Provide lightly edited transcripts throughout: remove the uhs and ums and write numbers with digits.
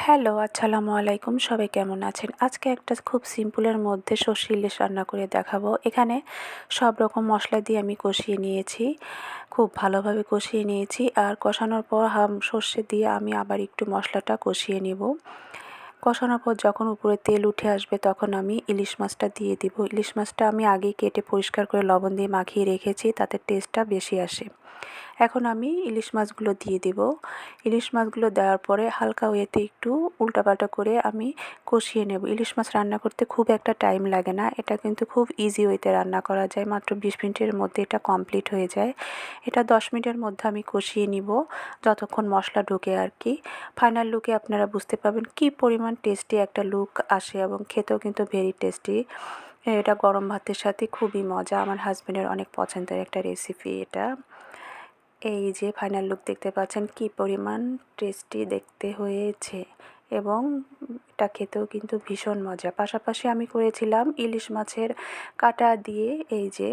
Hello, আসসালামু আলাইকুম। সবাই কেমন আছেন? আজকে একটা খুব সিম্পলের মধ্যে সর্ষে ইলিশ রান্না করে দেখাবো। এখানে সব রকম মশলা দিয়ে আমি কষিয়ে নিয়েছি। খুব ভালোভাবে কষিয়ে নিয়েছি। আর কষানোর পর সর্ষে দিয়ে আমি আবার একটু মশলাটা কষিয়ে নেব। কষানোর পর যখন উপরে তেল উঠে আসবে তখন আমি ইলিশ মাছটা দিয়ে দিব। ইলিশ মাছটা আমি আগেই কেটে পরিষ্কার করে লবণ দিয়ে মাখিয়ে রেখেছি, তাতে টেস্টটা বেশি আসে। এখন আমি ইলিশ মাছগুলো দিয়ে দিব। ইলিশ মাছগুলো দেওয়ার পরে হালকা ওয়েতে একটু উল্টাপাল্টা করে আমি কষিয়ে নেব। ইলিশ মাছ রান্না করতে খুব একটা টাইম লাগে না। এটা কিন্তু খুব ইজি ওয়েতে রান্না করা যায়। মাত্র 20 মিনিটের মধ্যে এটা কমপ্লিট হয়ে যায়। এটা 10 মিনিটের মধ্যে আমি কষিয়ে নিব, যতক্ষণ মশলা ঢোকে আর কি। ফাইনাল লুকে আপনারা বুঝতে পারবেন কী পরিমাণ টেস্টি একটা লুক আসে, এবং খেতেও কিন্তু ভেরি টেস্টি। এটা গরম ভাতের সাথে খুবই মজা। আমার হাজব্যান্ডের অনেক পছন্দের একটা রেসিপি এটা। এই যে ফাইনাল লুক দেখতে পাচ্ছেন কী পরিমাণ টেস্টি দেখতে হয়েছে, এবং এটা খেতেও কিন্তু ভীষণ মজা। পাশাপাশি আমি করেছিলাম ইলিশ মাছের কাঁটা দিয়ে এই যে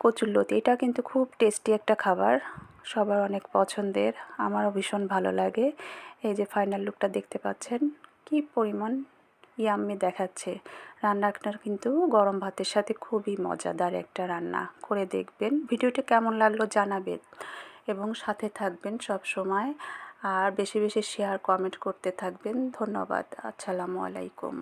কচুরলতি। এটা কিন্তু খুব টেস্টি একটা খাবার, সবার অনেক পছন্দের, আমারও ভীষণ ভালো লাগে। এই যে ফাইনাল লুকটা দেখতে পাচ্ছেন কী পরিমাণ ইয়াম্মি দেখাচ্ছে। রান্নাটা কিন্তু গরম ভাতের সাথে খুবই মজাদার একটা রান্না, করে দেখবেন। ভিডিওটি কেমন লাগলো জানাবেন, এবং সাথে থাকবেন সব সময়। আর বেশি বেশি শেয়ার কমেন্ট করতে থাকবেন। ধন্যবাদ। আসসালামু আলাইকুম।